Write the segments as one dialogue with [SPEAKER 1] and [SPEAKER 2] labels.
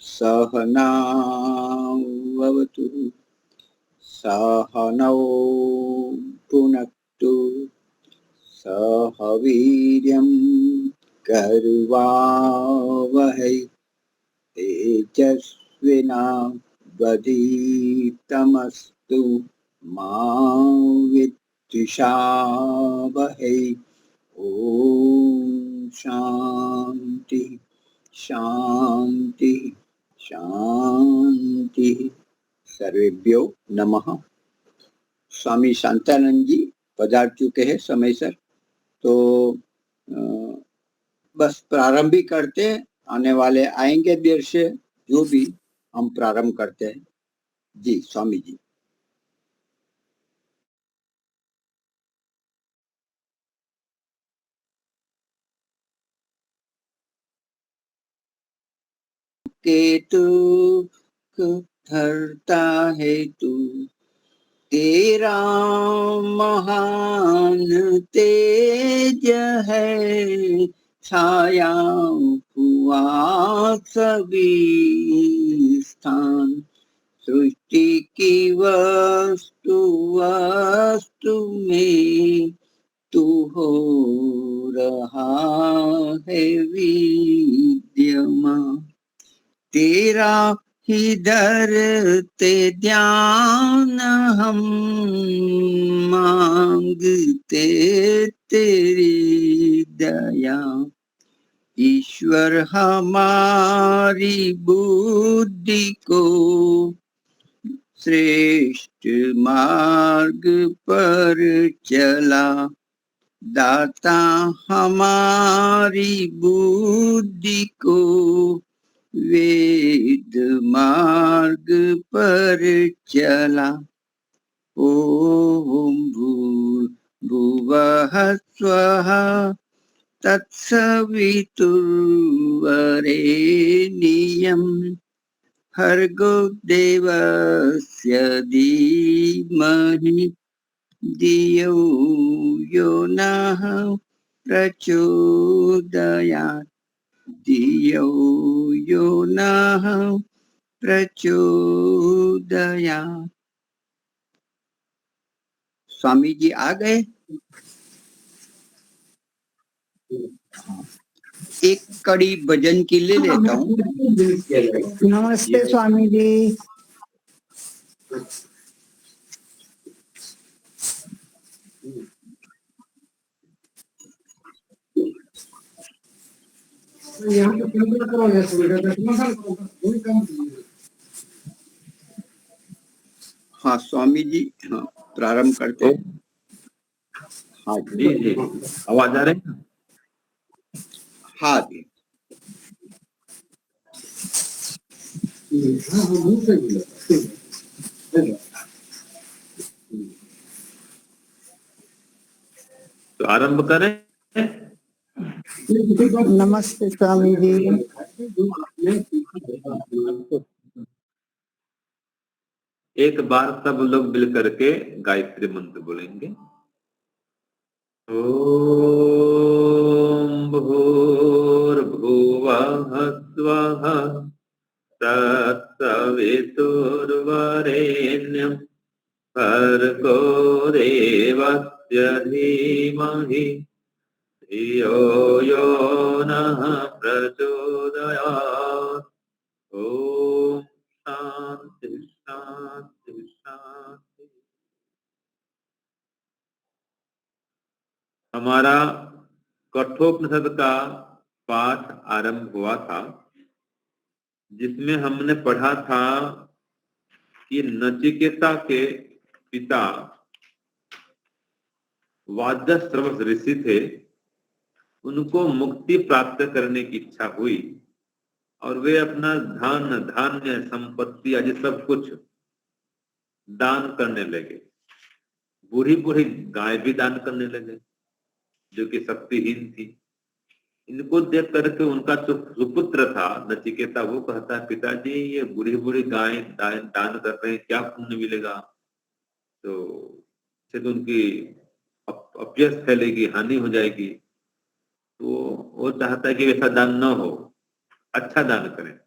[SPEAKER 1] सहनावतु सहनौ भुनक्तु सह वीर्यं कर्वावहै तेजस्विनावधीतमस्तु मा विद्विषावहै। ओम शांति शांति शांति। सर्वेभ्यो नमः। स्वामी शांतानंद जी पधार चुके हैं समय सर, तो बस प्रारंभ ही करते हैं। आने वाले आएंगे देर से, जो भी हम प्रारंभ करते हैं। जी स्वामी जी। केतु धरता है तू, तेरा महान तेज है, छाया हुआ सभी स्थान। सृष्टि की वस्तु वस्तु में तू हो रहा है विद्यमान। तेरा ही धरते ध्यान हम, मांगते तेरी दया। ईश्वर हमारी बुद्धि को श्रेष्ठ मार्ग पर चला। दाता हमारी बुद्धि को वेद मार्ग पर चला। ओम भूर्भुवः स्वः तत्सवितुर्वरेण्यं भर्गो देवस्य धीमहि धियो यो नः प्रचोदयात्। धियो यो नः प्रचोदयात्। स्वामी जी आ गए। एक कड़ी भजन की ले लेता हूँ।
[SPEAKER 2] नमस्ते स्वामी जी।
[SPEAKER 1] हाँ स्वामी जी, हाँ प्रारंभ करते हैं। हाँ
[SPEAKER 3] जी जी, आवाज आ रही है?
[SPEAKER 1] हाँ जी।
[SPEAKER 3] तो आरंभ करें।
[SPEAKER 2] नमस्ते स्वामी जी।
[SPEAKER 3] एक बार सब लोग मिल करके गायत्री मंत्र बोलेंगे। ओम भूर्भुवः स्वः तत्सवितुर्वरेण्यं भर्गो देवस्य धीमहि धियो यो नः प्रचोदयात्। ओम शांति शांति शांति। हमारा कठोपनिषद का पाठ आरंभ हुआ था, जिसमें हमने पढ़ा था कि नचिकेता के पिता वाजश्रवस ऋषि थे। उनको मुक्ति प्राप्त करने की इच्छा हुई और वे अपना धन धान्य संपत्ति आदि सब कुछ दान करने लगे। बूढ़ी बूढ़ी गाय भी दान करने लगे जो कि शक्तिहीन थी। इनको देख करके उनका जो सुपुत्र था नचिकेता, वो कहता है पिताजी ये बूढ़ी बूढ़ी गाय दान कर रहे हैं, क्या पुण्य मिलेगा? तो शायद उनकी अपयश फैलेगी, हानि हो जाएगी। तो वो चाहता है कि ऐसा दान न हो, अच्छा दान करें।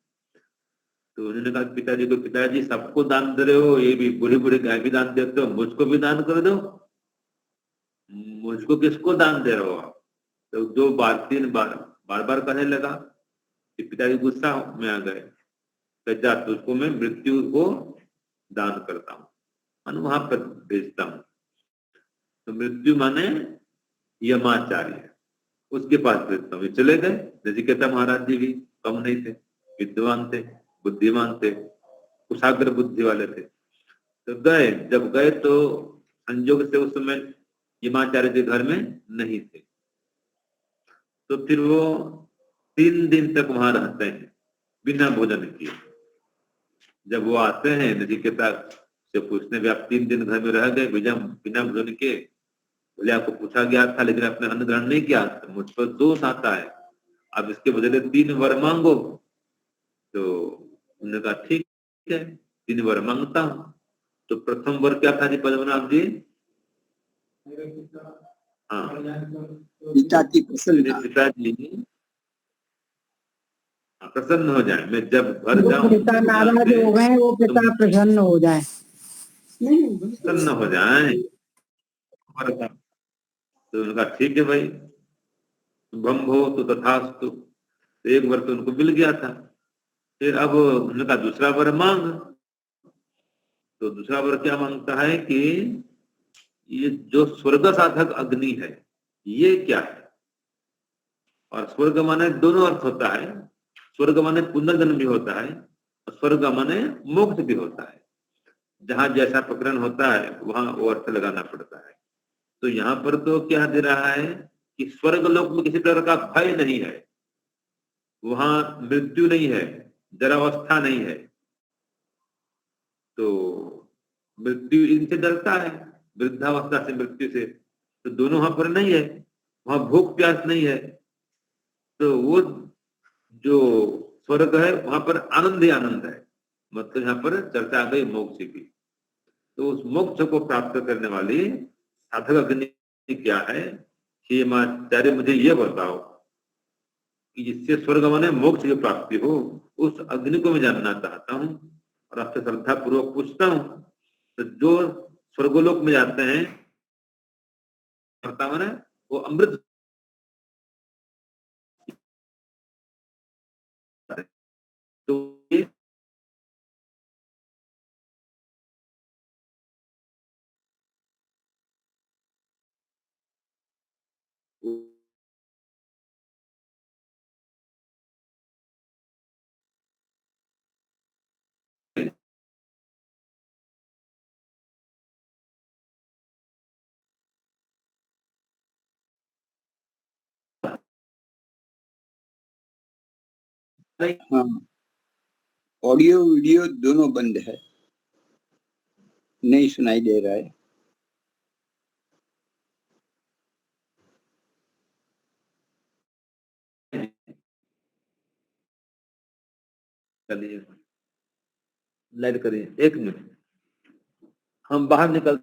[SPEAKER 3] तो उन्होंने कहा पिताजी को, पिताजी सबको दान दे रहे हो, ये भी बूढ़ी बूढ़ी गाय भी दान देते हो, मुझको भी दान कर दो। मुझको किसको दान दे रहे हो आप? तो 2 बार 3 बार बार बार कहने लगा कि पिताजी गुस्सा में आ गए, तो जा तुझको मैं मृत्यु को दान करता हूँ, मैं वहां पर भेजता हूँ। तो मृत्यु माने यमाचार्य, उसके पास भेजता हूँ। चले गए। नचिकेता महाराज जी भी कम नहीं थे, विद्वान थे, बुद्धिमान थे, कुशाग्र बुद्धि वाले थे। तो गए, जब गए तो संयोग से उस समय यमाचार्य के घर में नहीं थे। तो फिर वो 3 दिन तक वहां रहते हैं बिना भोजन किए। जब वो आते हैं नचिकेता से पूछने भी, आप 3 दिन घर में रह गए बिना बिना भोजन के? बोले आपको पूछा गया था लेकिन आपने अन्न ग्रहण नहीं किया, तो मुझ पर दोष आता है, अब इसके बदले 3 वर मांगो। तो उन्होंने कहा ठीक है, 3 वर मांगता हूँ। तो प्रथम वर क्या था जी पद्मनाभ जी? हाँ,
[SPEAKER 1] पिता की प्रसन्नता।
[SPEAKER 3] पिताजी प्रसन्न हो जाए, मैं जब घर
[SPEAKER 2] जो
[SPEAKER 3] जाऊं
[SPEAKER 2] पिता नाराज हो गए वो पिता प्रसन्न हो जाए।
[SPEAKER 3] प्रसन्न हो जाए। तो उनका ठीक है भाई, बम हो तो तथास्तु। तो 1 वर तो उनको मिल गया था। फिर अब उनका दूसरा वर मांग। तो दूसरा वर क्या मांगता है कि ये जो स्वर्ग साधक अग्नि है ये क्या है? और स्वर्ग माने दोनों अर्थ होता है। स्वर्ग माने पुनर्जन्म भी होता है, और स्वर्ग माने मोक्ष भी होता है। जहां जैसा प्रकरण होता है वहां वो अर्थ लगाना पड़ता है। तो यहाँ पर तो क्या दे रहा है कि स्वर्ग लोक में किसी प्रकार का भय नहीं है, वहां मृत्यु नहीं है, जरावस्था नहीं है। तो मृत्यु इनसे डरता है, वृद्धावस्था से, मृत्यु से। तो दोनों वहां पर नहीं है, वहां भूख प्यास नहीं है। तो वो जो स्वर्ग है वहां पर आनंद ही आनंद है। मतलब यहाँ पर चर्चा आ गई मोक्ष की। तो उस मोक्ष को प्राप्त करने वाली साधक अग्नि क्या है? कि आचार्य मुझे ये बताओ कि जिससे स्वर्ग माने मोक्ष की प्राप्ति हो, उस अग्नि को मैं जानना चाहता हूँ और आपसे श्रद्धा पूर्वक पूछता हूँ। तो जो स्वर्गलोक में जाते हैं माने वो अमृत, तो ये
[SPEAKER 1] हाँ, ऑडियो वीडियो दोनों बंद है, नहीं सुनाई दे रहा है।
[SPEAKER 3] चलिए लाइट करिए, 1 मिनट हम बाहर निकल,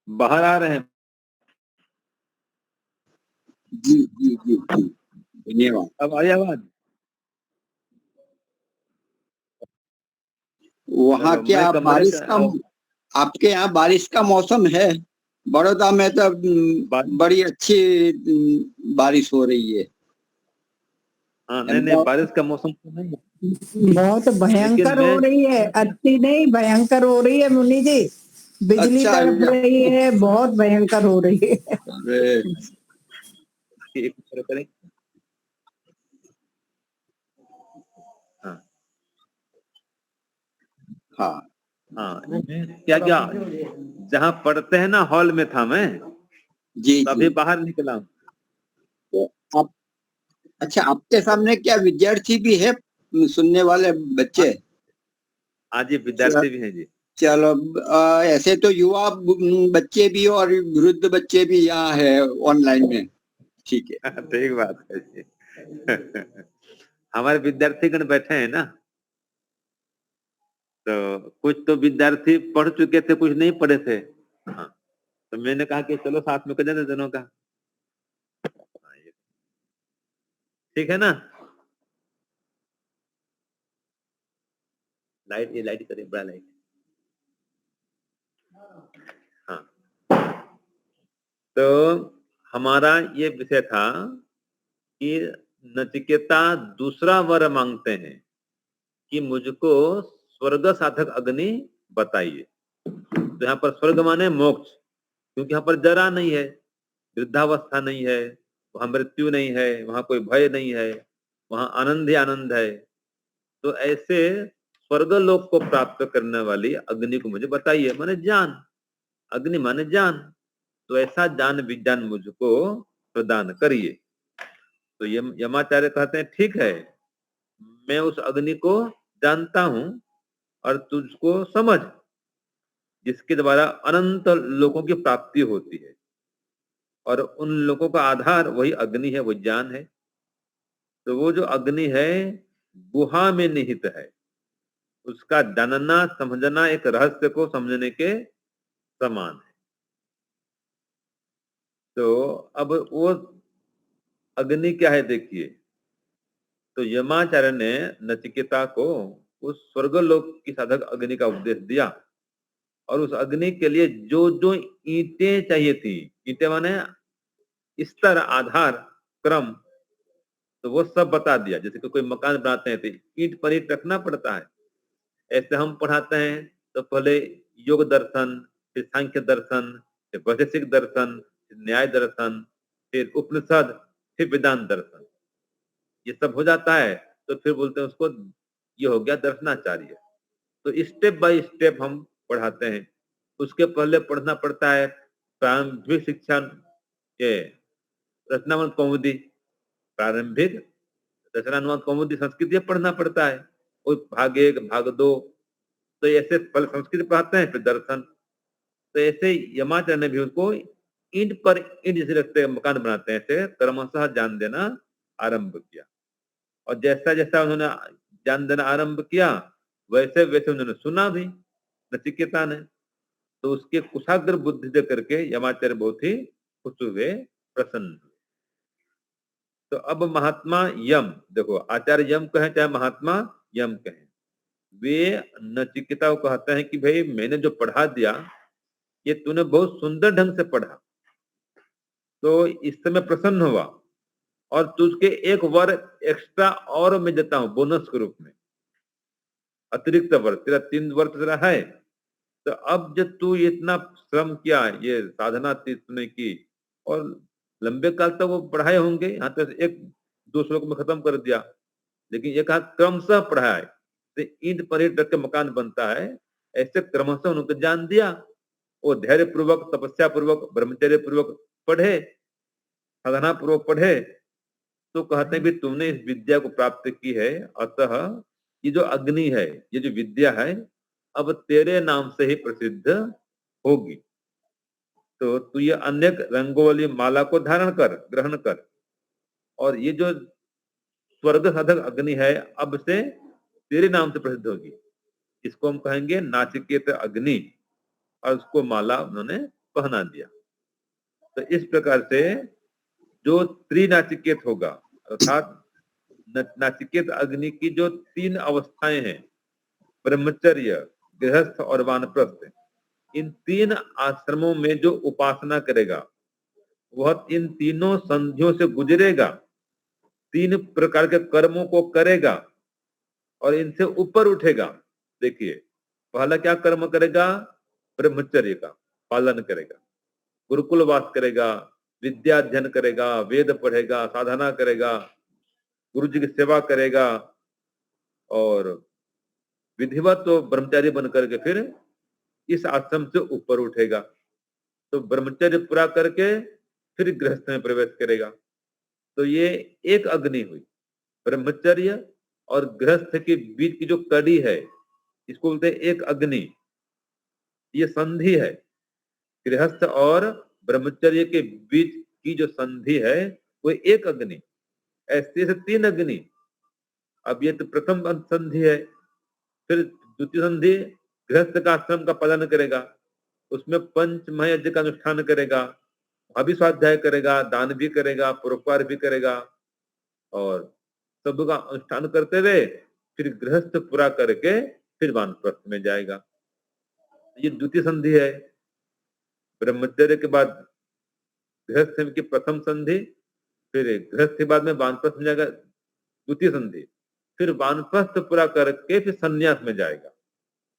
[SPEAKER 3] बाहर आ रहे हैं।
[SPEAKER 1] जी जी जी जी, धन्यवाद।
[SPEAKER 3] अब आई आवाज?
[SPEAKER 1] वहाँ
[SPEAKER 3] चलो, मैं
[SPEAKER 1] क्या
[SPEAKER 3] कमरे
[SPEAKER 1] बारिश का, आपके यहाँ बारिश का मौसम है? बड़ौदा में तो बड़ी अच्छी बारिश हो रही है।
[SPEAKER 3] हाँ, नहीं नहीं, बारिश का मौसम तो नहीं है,
[SPEAKER 2] बहुत भयंकर हो रही है, अच्छी नहीं भयंकर हो रही है मुनि जी। बिजली
[SPEAKER 1] अच्छा,
[SPEAKER 2] तड़प रही है, बहुत भयंकर हो रही है।
[SPEAKER 1] अरे
[SPEAKER 3] करें। हाँ
[SPEAKER 1] हाँ
[SPEAKER 3] हाँ, क्या क्या जहाँ पढ़ते हैं ना हॉल में था मैं,
[SPEAKER 1] जी
[SPEAKER 3] तभी
[SPEAKER 1] जी।
[SPEAKER 3] बाहर निकला।
[SPEAKER 1] तो आप, अच्छा, आपके सामने क्या विद्यार्थी भी है, सुनने वाले बच्चे?
[SPEAKER 3] आज ये विद्यार्थी भी हैं जी।
[SPEAKER 1] चलो, ऐसे तो युवा बच्चे भी और वृद्ध बच्चे भी यहाँ है ऑनलाइन में, ठीक है।
[SPEAKER 3] ठीक बात है जी। हमारे विद्यार्थीगण बैठे हैं ना, तो कुछ तो विद्यार्थी पढ़ चुके थे, कुछ नहीं पढ़े थे। हाँ, तो मैंने कहा कि चलो साथ में कर देते दोनों का। ठीक है ना? लाइट, ये लाइट करें, बड़ा लाइट। हाँ, तो हमारा ये विषय था कि नचिकेता दूसरा वर मांगते हैं कि मुझको स्वर्ग साधक अग्नि बताइए। तो यहाँ पर स्वर्ग माने मोक्ष, क्योंकि यहाँ पर जरा नहीं है, वृद्धावस्था नहीं है, वहां मृत्यु नहीं है, वहां कोई भय नहीं है, वहां आनंद ही आनंद है। तो ऐसे स्वर्ग लोक को प्राप्त करने वाली अग्नि को मुझे बताइए, माने ज्ञान, अग्नि माने ज्ञान। तो ऐसा ज्ञान विज्ञान मुझको प्रदान करिए। तो यमाचार्य कहते हैं ठीक है, मैं उस अग्नि को जानता हूं और तुझको समझ, जिसके द्वारा अनंत लोकों की प्राप्ति होती है, और उन लोगों का आधार वही अग्नि है, वो ज्ञान है। तो वो जो अग्नि है गुहा में निहित है, उसका जानना समझना एक रहस्य को समझने के समान है। तो अब वो अग्नि क्या है देखिए। तो यमाचार्य ने नचिकेता को उस स्वर्गलोक की साधक अग्नि का उपदेश दिया, और उस अग्नि के लिए जो जो ईंटें चाहिए थी, ईंटें माने स्तर, आधार, क्रम, तो वो सब बता दिया। जैसे कि कोई मकान बनाते हैं तो ईंट पर ईंट रखना पड़ता है, ऐसे हम पढ़ाते हैं तो पहले योग दर्शन, फिर सांख्य दर्शन, फिर वैशेषिक दर्शन, फिर न्याय दर्शन, फिर उपनिषद, फिर वेदांत दर्शन, ये सब हो जाता है तो फिर बोलते हैं उसको ये हो गया दर्शनाचार्य। तो स्टेप बाय स्टेप हम पढ़ाते हैं। उसके पहले पढ़ना पड़ता है प्रारंभिक शिक्षा, ये रचनावंत कौमुदी, प्रारंभिक रचनानुवाद कौमुदी संस्कृत ये पढ़ना पड़ता है, और भाग 1 भाग 2, तो ऐसे पहले संस्कृत पढ़ाते हैं फिर दर्शन। तो ऐसे यमाचार्य ने भी उसको ईंट पर ईंट जैसे रखते मकान बनाते हैं, ऐसे क्रमशः ज्ञान देना आरंभ किया। और जैसा जैसा उन्होंने ज्ञान देना आरंभ किया वैसे वैसे उन्होंने सुना भी नचिकेता ने। तो उसके कुशाग्र बुद्धि दे करके यमाचार्य बहुत ही खुश हुए, प्रसन्न हुए। तो अब महात्मा यम, देखो आचार्य यम कहें चाहे महात्मा यम कहें, वे नचिकेता को कहते हैं कि भाई मैंने जो पढ़ा दिया ये तूने बहुत सुंदर ढंग से पढ़ा, तो इस समय प्रसन्न हुआ, और तुझके एक वर एक्स्ट्रा और मैं देता हूं बोनस के रूप में, अतिरिक्त वर, तेरा 3 वर्ष तेरा है। तो अब जब तू इतना श्रम किया, ये साधना तूने की, और लंबे काल तक वो पढ़ाए होंगे, यहाँ तो एक 2 श्लोक में खत्म कर दिया, लेकिन ये कहा क्रमशः पढ़ाए, तो ईंट पर ईंट रख के मकान बनता है, ऐसे क्रमशः उनको ज्ञान दिया। वो धैर्य पूर्वक, तपस्या पूर्वक, ब्रह्मचर्य पूर्वक पढ़े, साधना पूर्वक पढ़े। तो कहते हैं भी तुमने इस विद्या को प्राप्त की है, अतः ये जो अग्नि है, ये जो विद्या है, अब तेरे नाम से ही प्रसिद्ध होगी। तो तू ये अनेक रंगों वाली माला को धारण कर, ग्रहण कर, और ये जो स्वर्ग साधक अग्नि है अब से तेरे नाम से प्रसिद्ध होगी। इसको हम कहेंगे नाचिकेत अग्नि, और उसको माला उन्होंने पहना दिया। तो इस प्रकार से जो त्रिनाचिकेत होगा, अर्थात नाचिकेत अग्नि की जो 3 अवस्थाएं हैं, ब्रह्मचर्य, गृहस्थ और वानप्रस्थ, इन 3 आश्रमों में जो उपासना करेगा वह इन तीनों संधियों से गुजरेगा, 3 प्रकार के कर्मों को करेगा और इनसे ऊपर उठेगा। देखिए पहला क्या कर्म करेगा, ब्रह्मचर्य का पालन करेगा, गुरुकुल वास करेगा, विद्या अध्ययन करेगा, वेद पढ़ेगा, साधना करेगा, गुरु जी की सेवा करेगा, और विधिवत तो ब्रह्मचारी बन करके फिर इस आश्रम से ऊपर उठेगा। तो ब्रह्मचर्य पूरा करके फिर गृहस्थ में प्रवेश करेगा। तो ये एक अग्नि हुई, ब्रह्मचर्य और गृहस्थ के बीच की जो कड़ी है इसको बोलते हैं एक अग्नि। ये संधि है, गृहस्थ और ब्रह्मचर्य के बीच की जो संधि है वो एक अग्नि। ऐसे से 3 अग्नि। अब ये तो प्रथम संधि है, फिर द्वितीय संधि गृहस्थ का आश्रम का पालन करेगा, उसमें पंच महायज्ञ का अनुष्ठान करेगा, अभिस्वाध्याय करेगा, दान भी करेगा, परोपकार भी करेगा, और सब का अनुष्ठान करते हुए फिर गृहस्थ पूरा करके फिर वानप्रस्थ में जाएगा। ये द्वितीय संधि है। ब्रह्मचर्य के बाद गृहस्थ की प्रथम संधि, फिर गृहस्थ के बाद में वानप्रस्थ में जाएगा द्वितीय संधि, फिर वानप्रस्थ पूरा करके फिर संन्यास में जाएगा।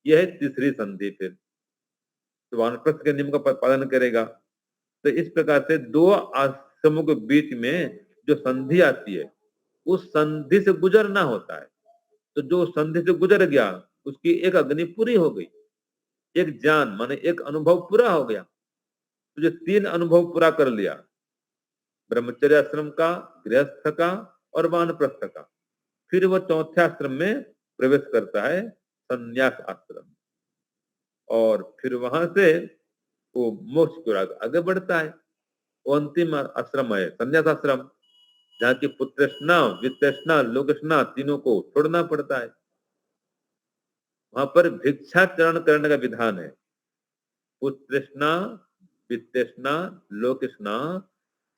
[SPEAKER 3] यह है तीसरी संधि। फिर तो वानप्रस्थ के नियम का पालन करेगा। तो इस प्रकार से दो आश्रमों के बीच में जो संधि आती है उस संधि से गुजरना होता है। तो जो संधि से गुजर गया उसकी एक अग्नि पूरी हो गई, एक ज्ञान माने एक अनुभव पूरा हो गया। तो जो 3 अनुभव पूरा कर लिया, ब्रह्मचर्य आश्रम का, गृहस्थ का और वानप्रस्थ का, फिर वो चौथे आश्रम में प्रवेश करता है, संन्यास आश्रम। और फिर वहां से वो मोक्ष की ओर आगे बढ़ता है। वो अंतिम आश्रम है संन्यास आश्रम, जहाँ की पुत्रष्णा, वित्तष्णा, लोकष्णा तीनों को छोड़ना पड़ता है। वहां पर भिक्षाचरण करने का विधान है। पुत्रष्णा, वित्तष्णा, लोकष्णा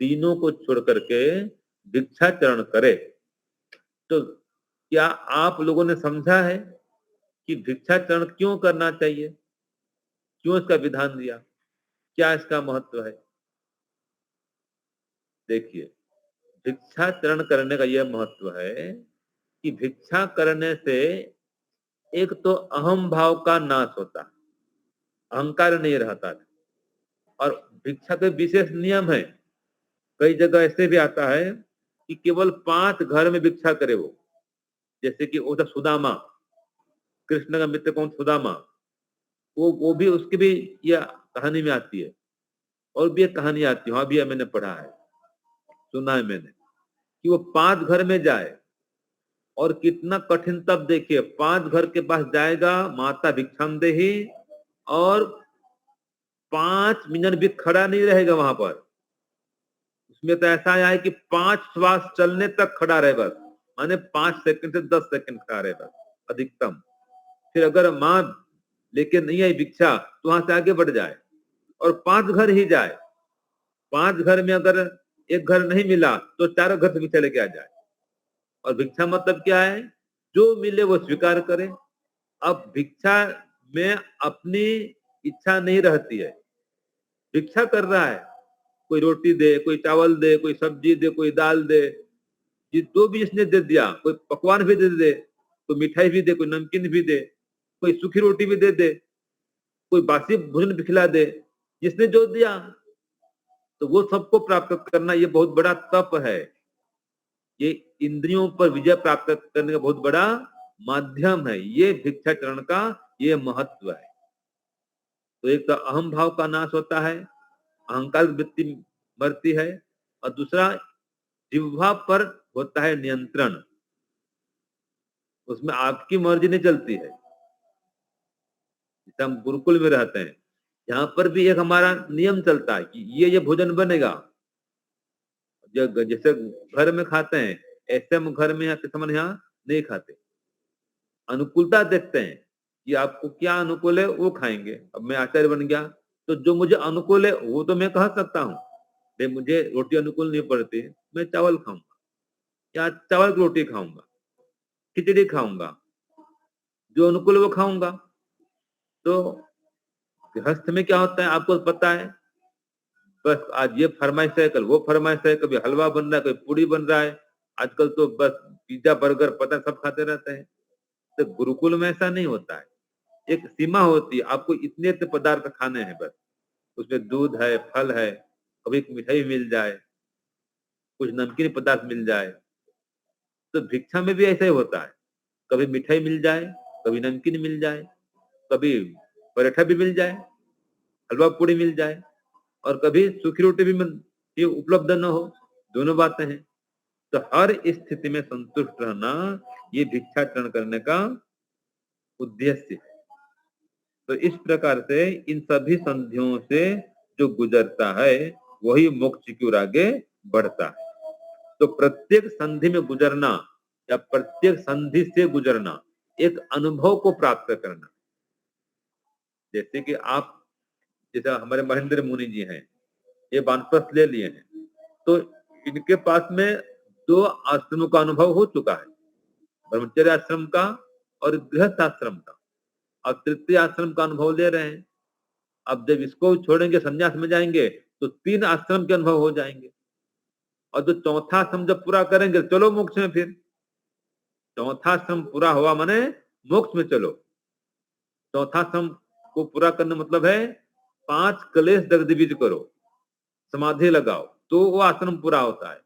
[SPEAKER 3] तीनों को छोड़ करके भिक्षाचरण करे। तो क्या आप लोगों ने समझा है कि भिक्षाचरण क्यों करना चाहिए, क्यों इसका विधान दिया, क्या इसका महत्व है? देखिए, भिक्षाचरण करने का यह महत्व है कि भिक्षा करने से एक तो अहम भाव का नाश होता है, अहंकार नहीं रहता। और भिक्षा के विशेष नियम है। कई जगह ऐसे भी आता है कि केवल 5 घर में भिक्षा करे वो, जैसे कि वो था सुदामा, कृष्ण का मित्र कौन? सुदामा। वो भी उसकी भी यह कहानी में आती है। और भी एक कहानी आती है, वहां भी मैंने पढ़ा है, सुना है मैंने, कि वो 5 घर में जाए। और कितना कठिन, तब देखिए 5 घर के पास जाएगा, माता भिक्षाम देही, और 5 मिनट भी खड़ा नहीं रहेगा वहां पर। उसमें तो ऐसा आया है कि 5 श्वास चलने तक खड़ा रहे बस, माने 5 सेकंड से 10 सेकंड खड़ा रहे बस अधिकतम। फिर अगर माँ लेके नहीं आई भिक्षा तो वहां से आगे बढ़ जाए और 5 घर ही जाए। 5 घर में अगर एक घर नहीं मिला तो 4 घर से भिक्षा लेके आ जाए। और भिक्षा मतलब क्या है? जो मिले वो स्वीकार करे। अब भिक्षा में अपनी इच्छा नहीं रहती है। भिक्षा कर रहा है, कोई रोटी दे, कोई चावल दे, कोई सब्जी दे, कोई दाल दे, ये जो भी इसने दे दिया, कोई पकवान भी दे दे, कोई मिठाई भी दे, कोई नमकीन भी दे, कोई सूखी रोटी भी दे दे, कोई बासी भोजन भी खिला दे, जिसने जो दिया तो वो सबको प्राप्त करना, ये बहुत बड़ा तप है। ये इंद्रियों पर विजय प्राप्त करने का बहुत बड़ा माध्यम है। ये भिक्षाचरण का ये महत्व है। तो एक तो अहम भाव का नाश होता है, अहंकार वृत्ति मरती है, और दूसरा जिह्वा पर होता है नियंत्रण। उसमें आपकी मर्जी नहीं चलती है। जैसे हम गुरुकुल में रहते हैं, यहाँ पर भी एक हमारा नियम चलता है कि ये भोजन बनेगा। जैसे घर में खाते हैं ऐसे हम घर में आके समझ यहाँ नहीं खाते। अनुकूलता देखते हैं कि आपको क्या अनुकूल है वो खाएंगे। अब मैं आचार्य बन गया तो जो मुझे अनुकूल है वो तो मैं कह सकता हूँ, भाई मुझे रोटी अनुकूल नहीं पड़ती, मैं चावल खाऊंगा या चावल की रोटी खाऊंगा, खिचड़ी खाऊंगा, जो अनुकूल वो खाऊंगा। तो गृहस्थ में क्या होता है आपको पता है, बस आज ये फरमाइश है, कल वो फरमाइश है, कभी हलवा बन रहा है, कभी पूड़ी बन रहा है, आजकल तो बस पिज्जा बर्गर पता सब खाते रहते हैं। तो गुरुकुल में ऐसा नहीं होता है। एक सीमा होती है, आपको इतने पदार्थ खाने हैं बस। उसमें दूध है, फल है, कभी मिठाई मिल जाए, कुछ नमकीन पदार्थ मिल जाए। तो भिक्षा में भी ऐसा ही होता है, कभी मिठाई मिल जाए, कभी नमकीन मिल जाए, कभी पराठा भी मिल जाए, हलवा पूड़ी मिल जाए, और कभी सूखी रोटी भी उपलब्ध न हो। दोनों बातें हैं। तो हर स्थिति में संतुष्ट रहना ये भिक्षाचरण करने का उद्देश्य है। तो इस प्रकार से इन सभी संधियों से जो गुजरता है वही मोक्ष की ओर आगे बढ़ता है। तो प्रत्येक संधि में गुजरना या प्रत्येक संधि से गुजरना एक अनुभव को प्राप्त करना। जैसे कि आप, जैसे हमारे महेंद्र मुनि जी हैं, ये वानप्रस्थ ले लिए हैं, तो इनके पास में 2 आश्रमों का अनुभव हो चुका है, ब्रह्मचर्य आश्रम का और गृहस्थ आश्रम का। और तृतीय आश्रम का अनुभव ले रहे हैं। अब जब इसको छोड़ेंगे, संन्यास में जाएंगे, तो 3 आश्रम के अनुभव हो जाएंगे। और जो चौथा आश्रम जब पूरा करेंगे, चलो मोक्ष में। फिर चौथा आश्रम पूरा हुआ माने मोक्ष में चलो। चौथा आश्रम को पूरा करने मतलब है 5 कलेश दग्धबीज करो, समाधि लगाओ, तो वो आश्रम पूरा होता है।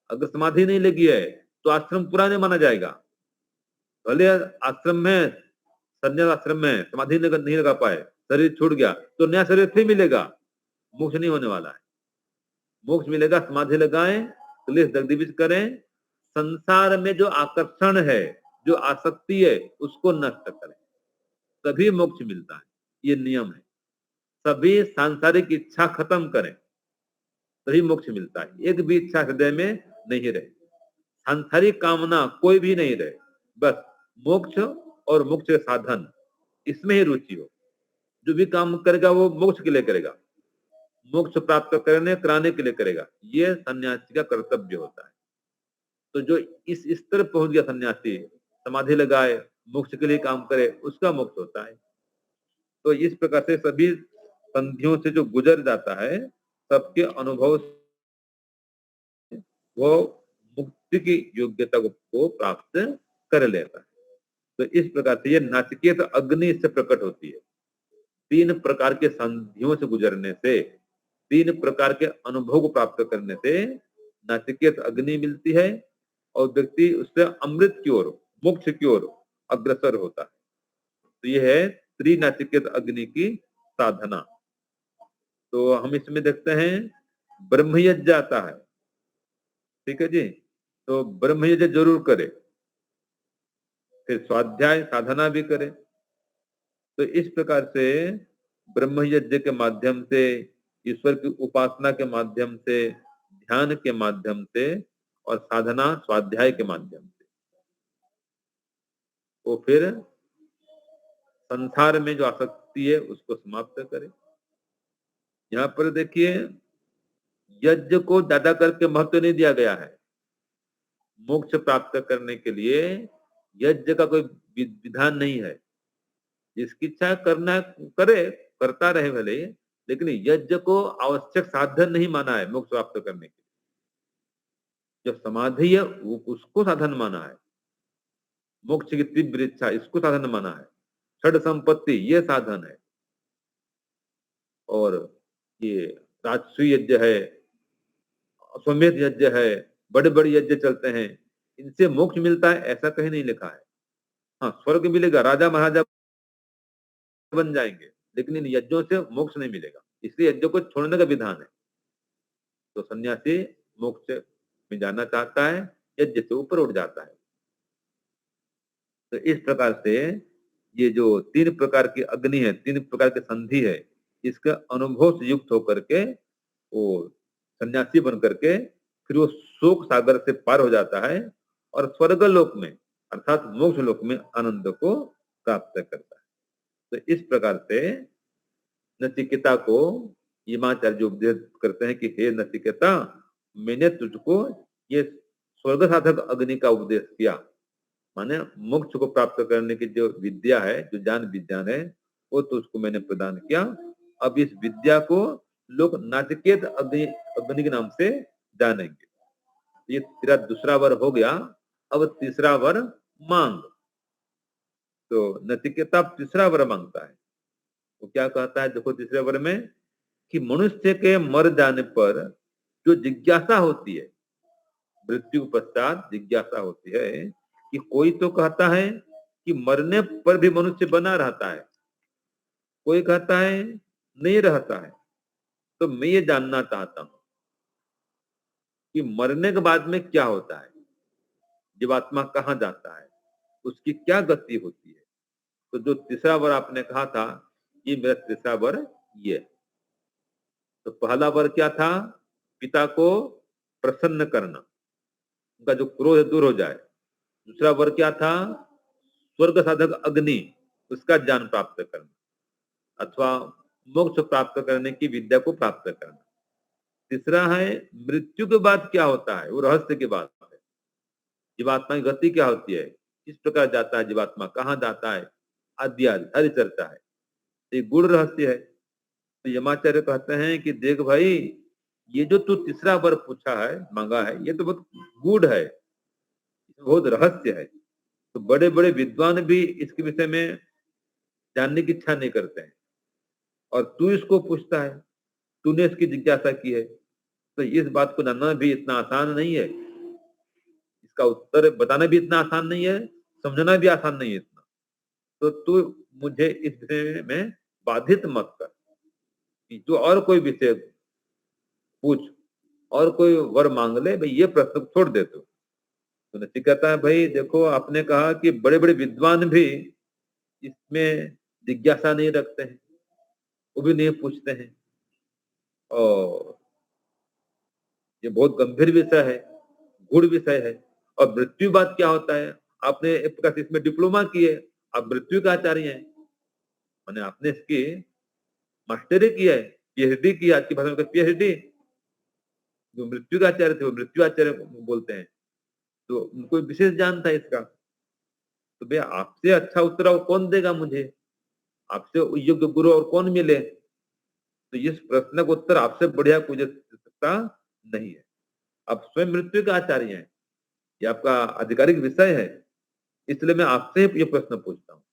[SPEAKER 3] अगर समाधि नहीं लगी है तो आश्रम पूरा नहीं माना जाएगा। भले आश्रम में, संन्यास आश्रम में समाधि नहीं लगा पाए, शरीर छूट गया, तो नया शरीर फिर मिलेगा, मोक्ष नहीं होने वाला है। मोक्ष मिलेगा, समाधि लगाएं, क्लेश दग्धबीज करें, संसार में जो आकर्षण है, जो आसक्ति है, उसको नष्ट करें, तभी मोक्ष मिलता है। ये नियम है। सभी सांसारिक इच्छा खत्म करें, तभी मोक्ष मिलता है। एक भी इच्छा हृदय में नहीं रहे, सांसारिक कामना कोई भी नहीं रहे, बस मोक्ष और मोक्ष के साधन, इसमें ही रुचि हो। जो भी काम करेगा वो मोक्ष के लिए करेगा, मोक्ष प्राप्त कराने के लिए करेगा। ये सन्यासी का कर्तव्य होता है। तो जो इस स्तर पहुंच गया सन्यासी, समाधि लगाए, मोक्ष के लिए काम करे, उसका मोक्ष होता है। तो इस प्रकार से सभी संधियों से जो गुजर जाता है, सबके अनुभव वो मुक्ति की योग्यता को प्राप्त कर लेता है। तो इस प्रकार से ये नाचिकेत अग्नि से प्रकट होती है। 3 प्रकार के संधियों से गुजरने से, 3 प्रकार के अनुभव को प्राप्त करने से नाचिकेत अग्नि मिलती है और व्यक्ति उससे अमृत की ओर, मोक्ष की ओर अग्रसर होता है। तो यह है त्रिनाचिकेत अग्नि की साधना। तो हम इसमें देखते हैं ब्रह्मयज्ञ आता है, ठीक है जी। तो ब्रह्मयज्ञ जरूर करे, फिर स्वाध्याय साधना भी करे। तो इस प्रकार से ब्रह्मयज्ञ के माध्यम से, ईश्वर की उपासना के माध्यम से, ध्यान के माध्यम से और साधना स्वाध्याय के माध्यम से वो फिर संसार में जो आसक्ति है उसको समाप्त करे। यहाँ पर देखिए, यज्ञ को ज्यादा करके महत्व नहीं दिया गया है। मोक्ष प्राप्त करने के लिए यज्ञ का कोई विधान नहीं है। जिसकी इच्छा करना करे, करता रहे भले, लेकिन यज्ञ को आवश्यक साधन नहीं माना है मोक्ष प्राप्त करने के लिए। जो समाधि है वो उसको साधन माना है, मोक्ष की तीव्र इच्छा इसको साधन माना है, छठ संपत्ति ये साधन है। और ये राजसूय यज्ञ है, अश्वमेध यज्ञ है, बड़े बड़े यज्ञ चलते हैं, इनसे मोक्ष मिलता है ऐसा कहीं नहीं लिखा है। हाँ, स्वर्ग मिलेगा, राजा महाराजा बन जाएंगे, लेकिन इन यज्ञों से मोक्ष नहीं मिलेगा, इसलिए यज्ञों को छोड़ने का विधान है। तो सन्यासी मोक्ष में जाना चाहता है, यज्ञ से ऊपर उठ जाता है। तो इस प्रकार से ये जो 3 प्रकार की अग्नि है, 3 प्रकार की संधि है, इसका अनुभव से युक्त होकर के वो सन्यासी बन करके फिर वो शोक सागर से पार हो जाता है और स्वर्ग लोक में अर्थात मोक्ष लोक में आनंद को प्राप्त करता है। तो इस प्रकार से नचिकेता को यमाचार्य जो उपदेश करते हैं कि हे नचिकेता, मैंने तुझको ये स्वर्ग साधक अग्नि का उपदेश किया, माने मोक्ष को प्राप्त करने की जो विद्या है, जो ज्ञान विज्ञान है, वो तो उसको मैंने प्रदान किया। अब इस विद्या को लोग नाचिकेत अग्नि के नाम से जानेंगे। ये तेरा दूसरा वर हो गया, अब तीसरा वर मांग। तो नचिकेता तीसरा वर मांगता है। वो क्या कहता है, देखो तीसरे वर में कि मनुष्य के मर जाने पर जो जिज्ञासा होती है, मृत्यु पश्चात जिज्ञासा होती है कि कोई तो कहता है कि मरने पर भी मनुष्य बना रहता है, कोई कहता है नहीं रहता है। तो मैं ये जानना चाहता हूं कि मरने के बाद में क्या होता है, जीवात्मा कहाँ जाता है, उसकी क्या गति होती है। तो जो तीसरा वर आपने कहा था, ये मेरा तीसरा वर ये। तो पहला वर क्या था, पिता को प्रसन्न करना, उनका जो क्रोध दूर हो जाए। दूसरा वर क्या था, स्वर्ग साधक अग्नि, उसका ज्ञान प्राप्त करना अथवा मोक्ष प्राप्त करने की विद्या को प्राप्त करना। तीसरा है मृत्यु के बाद क्या होता है, वो रहस्य की बात है। जीवात्मा की गति क्या होती है, किस प्रकार जाता है जीवात्मा, कहाँ जाता है, आदि आदि सारी चर्चा है। ये गूढ़ रहस्य है। तो यमाचार्य कहते हैं कि देख भाई, ये जो तू तीसरा वर पूछा है, मांगा है, ये तो बहुत गूढ़ है, बहुत रहस्य है। तो बड़े बड़े विद्वान भी इसके विषय में जानने की इच्छा नहीं करते हैं, और तू इसको पूछता है, तूने इसकी जिज्ञासा की है, तो इस बात को जानना भी इतना आसान नहीं है, इसका उत्तर बताना भी इतना आसान नहीं है, समझना भी आसान नहीं है इतना। तो तू मुझे इस विषय में बाधित मत कर, कि तू और कोई विषय पूछ, और कोई वर मांग ले, भाई ये प्रश्न छोड़ दे तू। तो नचिकेता है, भाई देखो आपने कहा कि बड़े बड़े विद्वान भी इसमें जिज्ञासा नहीं रखते हैं, वो भी नहीं पूछते हैं, और ये बहुत गंभीर विषय है, गूढ़ विषय है। और मृत्यु बात क्या होता है, आपने एक प्रकार से इसमें डिप्लोमा किए, आप मृत्यु का आचार्य हैं, माने आपने इसकी मास्टरी किया है, पीएचडी किया, आज की भाषा में पीएचडी। जो मृत्यु का आचार्य थे वो मृत्यु आचार्य बोलते हैं, तो उनको विशेष ज्ञान था इसका। तो भैया आपसे अच्छा उत्तर और कौन देगा मुझे, आपसे योग्य गुरु और कौन मिले। तो इस प्रश्न का उत्तर आपसे बढ़िया कोई दे सकता नहीं है। आप स्वयं मृत्यु के आचार्य हैं, ये आपका आधिकारिक विषय है, इसलिए मैं आपसे ये प्रश्न पूछता हूँ,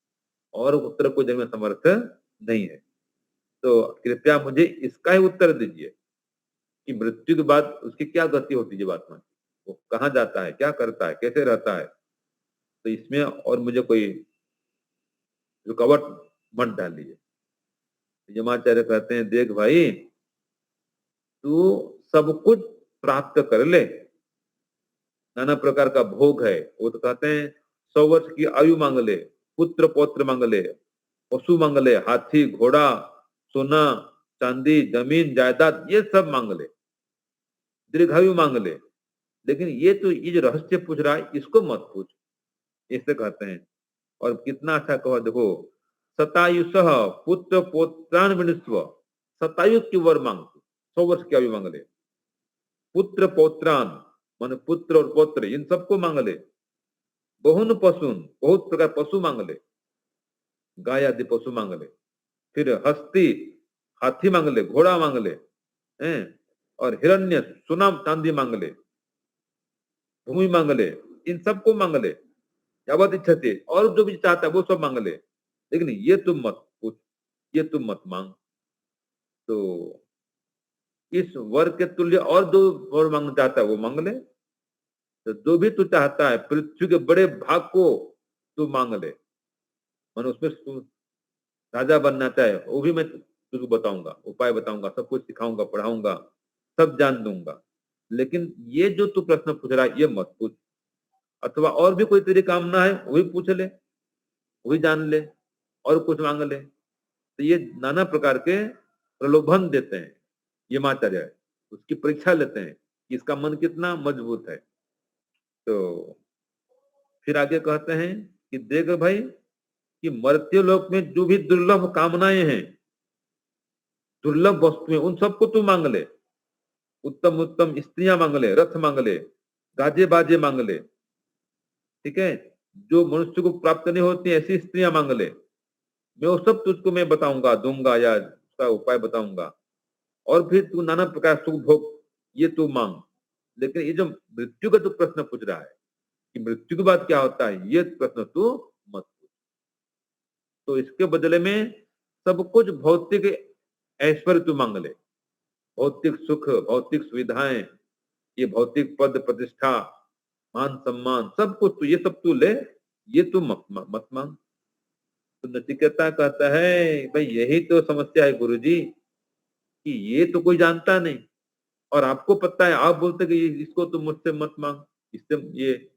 [SPEAKER 3] और उत्तर को देने में समर्थ नहीं है। तो कृपया मुझे इसका ही उत्तर दीजिए कि मृत्यु के बाद उसकी क्या गति होती है जीवात्मा की, वो कहाँ जाता है, क्या करता है, कैसे रहता है। तो इसमें और मुझे कोई रुकावट मत डालिए। यमाचार्य कहते हैं, देख भाई तू सब कुछ प्राप्त कर ले, नाना प्रकार का भोग है, वो तो कहते हैं 100 वर्ष की आयु मांग ले, पुत्र पौत्र मांग ले, पशु मांग ले, हाथी घोड़ा सोना चांदी जमीन जायदाद ये सब मांग ले, दीर्घायु मांग ले, लेकिन ये जो रहस्य पूछ रहा है इसको मत पूछ, ऐसे कहते हैं। और कितना अच्छा कहो, देखो शतायुष पुत्र पौत्रान विनिस्व, शतायु की वर मांग, 100 वर्ष की आयु मांग ले, पुत्र पौत्रान मान पुत्र और पौत्र इन सबको मांग ले, बहुन पशुन बहुत प्रकार पशु मांग ले, गाय आदि पशु मांग ले, फिर हस्ती हाथी मांग ले, घोड़ा मांग ले, हैं, और हिरण्य सोना चांदी मांग ले, भूमि मांग ले, इन सबको मांग ले, यावत इच्छा से, और जो भी चाहता है वो सब मांग ले, लेकिन ये तुम मत पूछ, ये तुम मत मांग। तो इस वर के तुल्य और जो वर मांग चाहता है वो मांग ले, तो जो भी तू चाहता है पृथ्वी के बड़े भाग को तू मांग ले, मन उसमें राजा बनना चाहे वो भी मैं तुझको बताऊंगा, उपाय बताऊंगा, सब कुछ सिखाऊंगा, पढ़ाऊंगा, सब जान दूंगा, लेकिन ये जो तू प्रश्न पूछ रहा है ये मत पूछ। अथवा और भी कोई तेरी कामना है वही पूछ ले, वही जान ले, और कुछ मांग ले। तो ये नाना प्रकार के प्रलोभन देते हैं यमाचार्य, उसकी परीक्षा लेते हैं कि इसका मन कितना मजबूत है। तो फिर आगे कहते हैं कि देख भाई कि मर्त्य लोक में जो भी दुर्लभ कामनाएं हैं, दुर्लभ वस्तुएं, उन सबको तू मांग ले, उत्तम उत्तम स्त्रियां मांग ले, रथ मांग ले, गाजे बाजे मांग ले, ठीक है, जो मनुष्य को प्राप्त नहीं होती ऐसी स्त्रियां मांग ले, मैं वो सब तुझको मैं बताऊंगा, दूंगा, या उसका उपाय बताऊंगा। और फिर तू नाना प्रकार सुख भोग ये तू मांग, लेकिन ये जो मृत्यु का तू प्रश्न पूछ रहा है कि मृत्यु के बाद क्या होता है, ये प्रश्न तू मत पूछ। तो इसके बदले में सब कुछ भौतिक ऐश्वर्य तू मांग ले, भौतिक सुख, भौतिक सुविधाएं, ये भौतिक पद प्रतिष्ठा मान सम्मान सब कुछ तू, ये सब तू ले, ये तू मत मांग। तो नचिकेता कहता है, भाई यही तो समस्या है गुरुजी, कि ये तो कोई जानता नहीं, और आपको पता है, आप बोलते कि इसको तो मुझसे मत मांग, इससे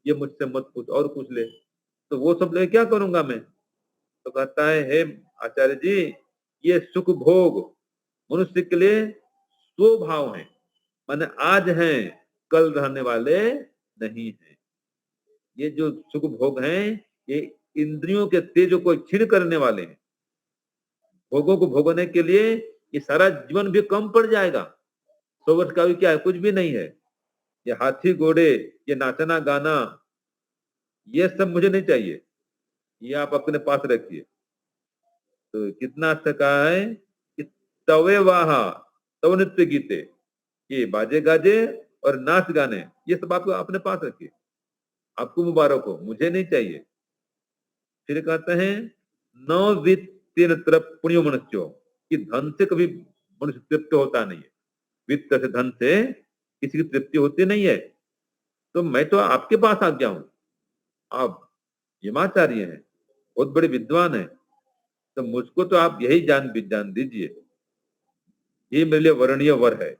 [SPEAKER 3] ये मुझसे मत पूछ, और पूछ ले, तो वो सब ले क्या करूंगा मैं। तो कहता है, हे आचार्य जी, ये सुख भोग मनुष्य के लिए स्वभाव है, माने आज हैं कल रहने वाले नहीं है। ये जो सुख भोग हैं ये इंद्रियों के तेज को क्षीण करने वाले हैं। भोगों को भोगने के लिए ये सारा जीवन भी कम पड़ जाएगा। 100 वर्ष का भी क्या है, कुछ भी नहीं है। ये हाथी घोड़े, ये नाचना गाना, ये सब मुझे नहीं चाहिए, ये आप अपने पास रखिए। तो कितना अच्छा कहा है कि तवे वाहा तव नृत्य गीते, ये बाजे गाजे और नाच गाने ये सब आपको अपने पास रखिए, आपको मुबारक हो, मुझे नहीं चाहिए। फिर कहते हैं नौ वित्त तरफ पुण्य मनुष्यो, कि धन से कभी मनुष्य तृप्त होता नहीं है, वित्त से धन से किसी की तृप्ति होती नहीं है। तो मैं तो आपके पास आ गया हूं, आप यमाचार्य हैं, बहुत बड़े विद्वान हैं, तो मुझको तो आप यही जान दीजिए, ये मेरे लिए वरणीय वर है।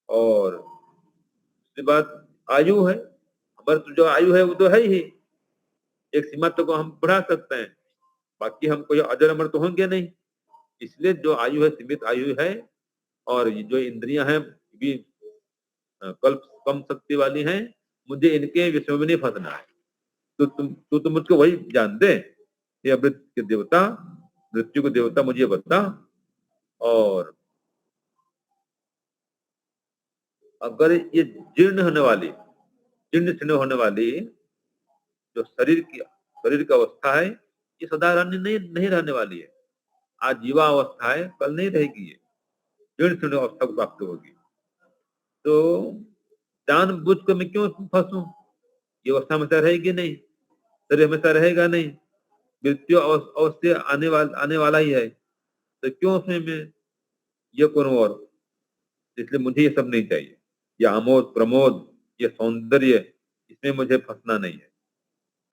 [SPEAKER 3] और उसके बाद आयु है, हमारे तो जो आयु है वो तो है ही, एक सीमा तक को हम बढ़ा सकते हैं, बाकी हम कोई अजर अमर तो होंगे नहीं, इसलिए जो आयु है सीमित आयु है। और ये जो इंद्रियां हैं भी कल्प कम शक्ति वाली हैं, मुझे इनके विषय में नहीं फंसना है। तो तुम मुझको वही जान दे, ये अमृत के देवता, मृत्यु के देवता, मुझे बता। और अगर ये जीर्ण होने वाली जो शरीर की अवस्था है, ये सदा नहीं रहने वाली है। आज युवा अवस्था है, कल नहीं रहेगी, ये जीर्ण अवस्था को प्राप्त होगी। तो जानबूझ कर मैं क्यों फंसूं, ये अवस्था हमेशा रहेगी नहीं, शरीर हमेशा रहेगा नहीं, मृत्यु अवश्य आने वाला ही है, तो क्यों उसमें मैं ये करूं। और इसलिए मुझे ये सब नहीं चाहिए, ये आमोद प्रमोद, ये सौंदर्य, इसमें मुझे फंसना नहीं है।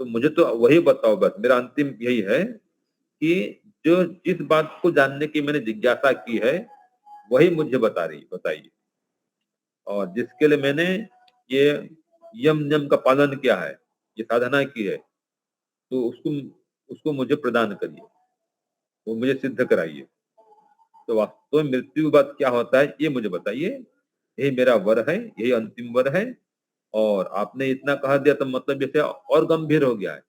[SPEAKER 3] तो मुझे तो वही बताओ, बस मेरा अंतिम यही है कि जो जिस बात को जानने की मैंने जिज्ञासा की है वही मुझे बताइए। और जिसके लिए मैंने ये यम नियम का पालन किया है, ये साधना की है, तो उसको मुझे प्रदान करिए, वो मुझे सिद्ध कराइए। तो वास्तव में मृत्यु के बाद क्या होता है ये मुझे बताइए, यही मेरा वर है, यही अंतिम वर है। और आपने इतना कहा दिया तो मतलब जैसे और गंभीर हो गया है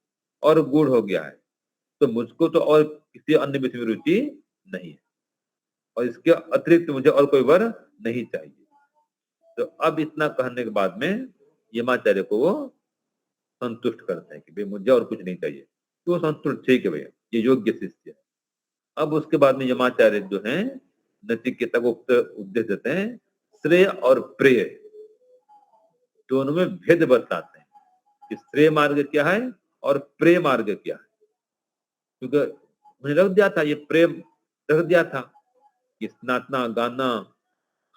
[SPEAKER 3] और गूढ़ हो गया है, तो मुझको तो और किसी अन्य विषय में रुचि नहीं है, और इसके अतिरिक्त मुझे और कोई वर नहीं चाहिए। तो अब इतना कहने के बाद में यमाचार्य को वो संतुष्ट करते हैं कि भाई मुझे और कुछ नहीं चाहिए, तो वो संतुष्ट, ठीक है भैया, ये योग्य शिष्य है। अब उसके बाद में यमाचार्य जो है नचिकेता को उपदेश देते हैं, श्रेय और प्रेय दोनों में भेद बताते हैं कि श्रेय मार्ग क्या है और प्रेय मार्ग क्या है। क्योंकि उन्हें रख दिया था, ये प्रेम रख दिया था कि नाचना गाना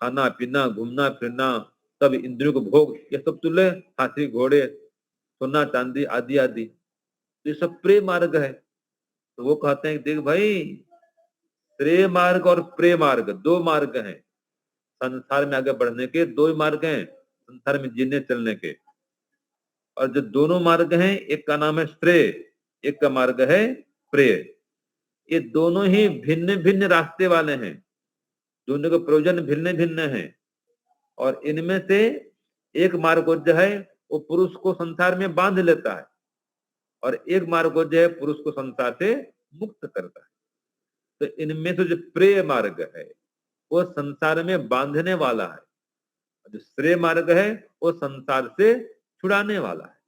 [SPEAKER 3] खाना पीना घूमना फिरना सब इंद्रियों को भोग, ये सब तुल्य, हाथी घोड़े सोना चांदी आदि आदि, तो ये सब प्रेम मार्ग है। तो वो कहते हैं देख भाई, श्रेय मार्ग और प्रेय मार्ग दो मार्ग हैं, संसार में आगे बढ़ने के दो ही मार्ग हैं, संसार में जीने चलने के। और जो दोनों मार्ग हैं, एक का नाम है श्रेय, एक का मार्ग है प्रेय। ये दोनों ही भिन्न भिन्न रास्ते वाले हैं, दोनों के प्रयोजन भिन्न भिन्न हैं। और इनमें से एक मार्ग जो है वो पुरुष को संसार में बांध लेता है, और एक मार्ग जो है पुरुष को संसार से मुक्त करता है। तो इनमें से जो प्रेय मार्ग है वो संसार में बांधने वाला है, जो श्रेय मार्ग है वो संसार से छुड़ाने वाला है।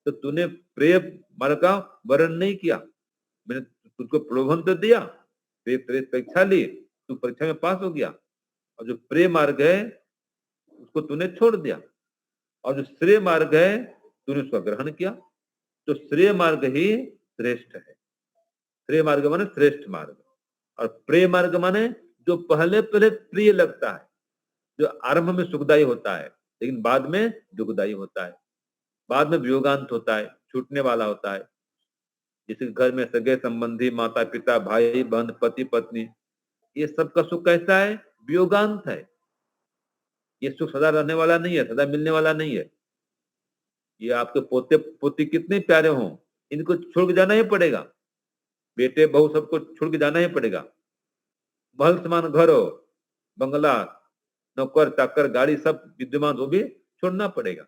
[SPEAKER 3] तो तूने प्रेय मार्ग का वर्ण नहीं किया, मैंने तुझको प्रलोभन तो दिया, परीक्षा ली, तू परीक्षा में पास हो गया, और जो प्रेय मार्ग है उसको तूने छोड़ दिया, और जो श्रेय मार्ग है तूने उसका ग्रहण किया। तो श्रेय मार्ग ही श्रेष्ठ है, श्रेय मार्ग माने श्रेष्ठ मार्ग, और प्रेय मार्ग माने जो पहले प्रिय लगता है, जो आरंभ में सुखदायी होता है लेकिन बाद में दुखदायी होता है, बाद में वियोगांत होता है, छूटने वाला होता है। जिसके घर में सगे संबंधी माता पिता भाई बहन पति पत्नी, ये सबका सुख कैसा है, वियोगांत है। ये सुख सदा रहने वाला नहीं है, सदा मिलने वाला नहीं है। ये आपके पोते पोती कितने प्यारे हों, इनको छोड़ के जाना ही पड़ेगा, बेटे बहू सबको छोड़ के जाना ही पड़ेगा। महल समान घर हो, बंगला, नौकर चाकर गाड़ी सब विद्यमान, वो भी छोड़ना पड़ेगा।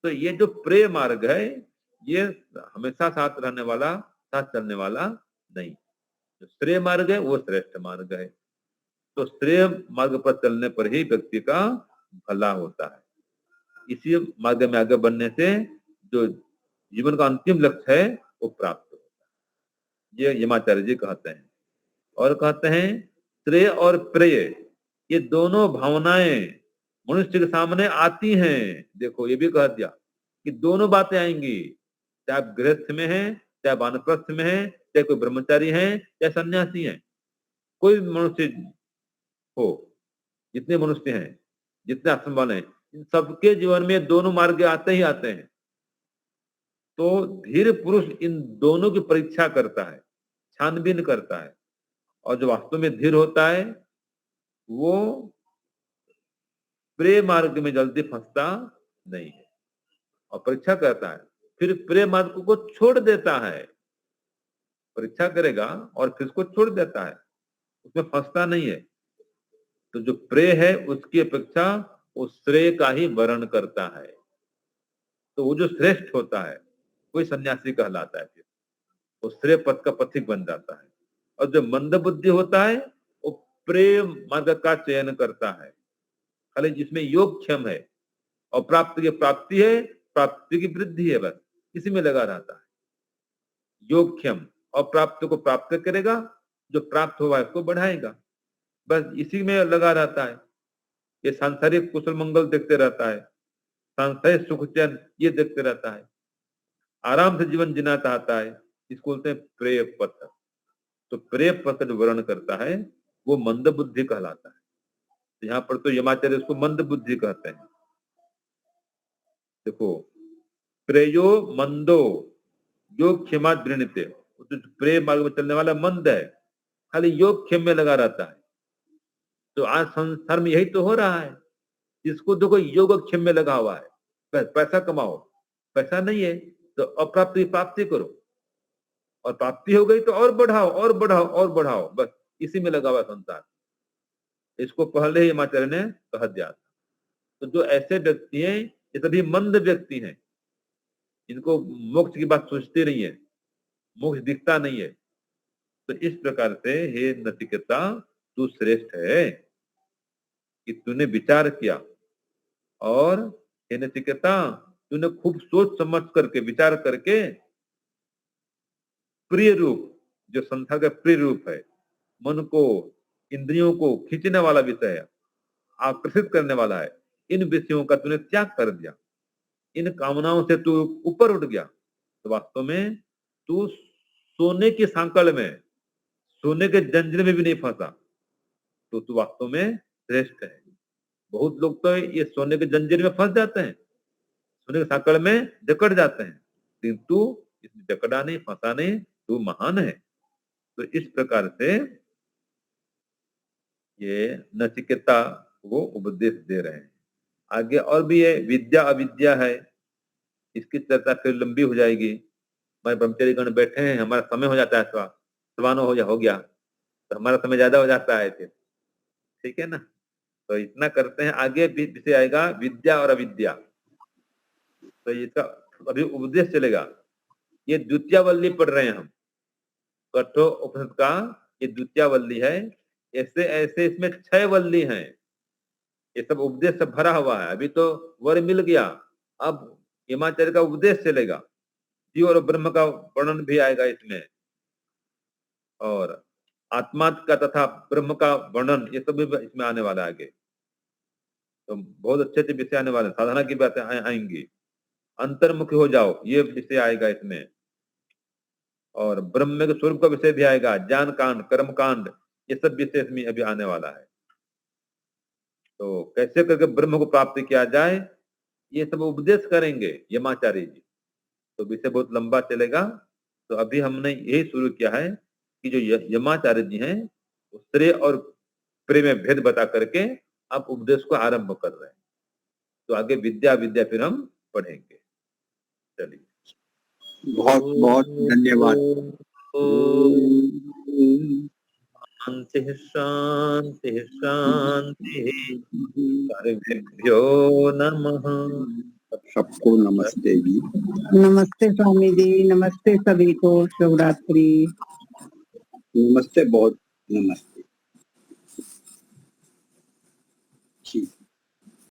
[SPEAKER 3] तो ये जो प्रेय मार्ग है ये हमेशा साथ रहने वाला, साथ चलने वाला नहीं। जो श्रेय मार्ग है वो श्रेष्ठ मार्ग है। तो श्रेय मार्ग पर चलने पर ही व्यक्ति का भला होता है। इसी मार्ग में आगे बढ़ने से जो जीवन का अंतिम लक्ष्य है वो प्राप्त होता है। ये यमाचार्य जी कहते हैं। और कहते हैं श्रेय और प्रेय ये दोनों भावनाएं मनुष्य के सामने आती हैं। देखो ये भी कह दिया कि दोनों बातें आएंगी, चाहे आप गृहस्थ में हैं, चाहे वानप्रस्थ में हैं, चाहे कोई ब्रह्मचारी हैं, चाहे सन्यासी हैं, कोई मनुष्य हो, जितने मनुष्य हैं, जितने आश्रम वाले हैं, इन सबके जीवन में दोनों मार्ग आते ही आते हैं। तो धीर पुरुष इन दोनों की परीक्षा करता है, छानबीन करता है, और जो वास्तव में धीर होता है वो प्रेम मार्ग में जल्दी फंसता नहीं है और परीक्षा करता है, फिर प्रेम मार्ग को छोड़ देता है। परीक्षा करेगा और फिर उसको छोड़ देता है, उसमें फंसता नहीं है। तो जो प्रेय है उसकी अपेक्षा वो श्रेय का ही वर्ण करता है। तो वो जो श्रेष्ठ होता है वही सन्यासी कहलाता है, फिर वो श्रेय पथ का पथिक बन जाता है। और जो मंद बुद्धि होता है वो प्रेम मार्ग का चयन करता है, खाली जिसमें योगक्षेम है और प्राप्ति की प्राप्ति है, प्राप्ति की वृद्धि है, बस इसी में लगा रहता है। योगक्षेम और प्राप्ति को प्राप्त करेगा, जो प्राप्त हुआ है उसको बढ़ाएगा, बस इसी में लगा रहता है। ये सांसारिक कुशल मंगल देखते रहता है, सांसारिक सुख चैन ये देखते रहता है, आराम से जीवन जीना चाहता है, इसको बोलते हैं प्रेय पथ। तो प्रेय पथ जो वर्ण करता है वो मंद बुद्धि कहलाता है। तो यहाँ पर तो यमाचार्य उसको मंद बुद्धि कहते हैं। देखो प्रेयो मंदो योग क्षमा दृढ़ते, तो प्रेय मार्ग में चलने वाला मंद है, खाली योग क्षेम में लगा रहता है। तो आज संसार में यही तो हो रहा है, जिसको देखो योग क्षेम में लगा हुआ है, बस पैसा कमाओ, पैसा नहीं है तो अप्राप्त की प्राप्ति करो, और प्राप्ति हो गई तो और बढ़ाओ और बढ़ाओ और बढ़ाओ, बस इसी में लगा हुआ संसार। इसको पहले ही यमाचार्य ने कह दिया था। तो जो ऐसे व्यक्ति हैं ये सभी मंद व्यक्ति हैं, इनको मोक्ष की बात सोचते नहीं है, मोक्ष दिखता नहीं है। तो इस प्रकार से हे नचिकेता तू श्रेष्ठ है कि तूने विचार किया, और हे नचिकेता तूने खूब सोच समझ करके विचार करके प्रिय रूप, जो संसार का प्रिय रूप है, मन को इंद्रियों को खींचने वाला विषय है, आकर्षित करने वाला है, इन विषयों का तूने त्याग कर दिया, इन कामनाओं से तू ऊपर उठ गया। तो वास्तव में तू सोने की सांकल में, सोने के जंजीर में भी नहीं फंसा, तो तू वास्तव में श्रेष्ठ है। बहुत लोग तो ये सोने के जंजीर में फंस जाते हैं, सोने के सांकल में जकड़ जाते हैं, लेकिन तू इसमें जकड़ा नहीं, फंसा नहीं, तू महान है। तो इस प्रकार से ये नचिकेता को उपदेश दे रहे हैं। आगे और भी है, विद्या अविद्या है, इसकी चर्चा फिर लंबी हो जाएगी। हमारे ब्रह्मचारी गण बैठे हैं, हमारा समय हो जाता है, सवानो हो गया तो हमारा समय ज्यादा हो जाता है फिर, ठीक है ना। तो इतना करते हैं, आगे विषय आएगा विद्या और अविद्या। तो इसका अभी उपदेश चलेगा। ये द्वितीयावल्ली पढ़ रहे हैं हम, कठोर उपनिषद का ये द्वितीयावल्ली है। ऐसे ऐसे इसमें 6 वल्ली हैं, ये सब उपदेश से भरा हुआ है। अभी तो वर मिल गया, अब यमाचार्य का उपदेश चलेगा, जीव और ब्रह्म का वर्णन भी आएगा इसमें, और आत्मा का तथा ब्रह्म का वर्णन ये सब भी इसमें आने वाला है आगे। तो बहुत अच्छे अच्छे विषय आने वाले, साधना की बातें आएंगी, अंतर्मुखी हो जाओ ये विषय आएगा इसमें, और ब्रह्म के स्वरूप का विषय भी आएगा, ज्ञान कांड, कर्म कांड, ये सब विषय इसमें अभी आने वाला है। तो कैसे करके ब्रह्म को प्राप्त किया जाए ये सब उपदेश करेंगे यमाचार्य जी। तो विषय बहुत लंबा चलेगा। तो अभी हमने यही शुरू किया है कि जो यमाचार्य जी हैं वो श्रेय और प्रेम में भेद बता करके आप उपदेश को आरंभ कर रहे हैं। तो आगे विद्या विद्या फिर हम पढ़ेंगे। चलिए,
[SPEAKER 1] बहुत बहुत धन्यवाद।
[SPEAKER 3] शांति शांति शांति, सर्वेभ्यो नमः।
[SPEAKER 1] सबको नमस्ते जी।
[SPEAKER 2] नमस्ते स्वामी जी, नमस्ते सभी को, शुभ रात्रि।
[SPEAKER 1] नमस्ते, बहुत नमस्ते।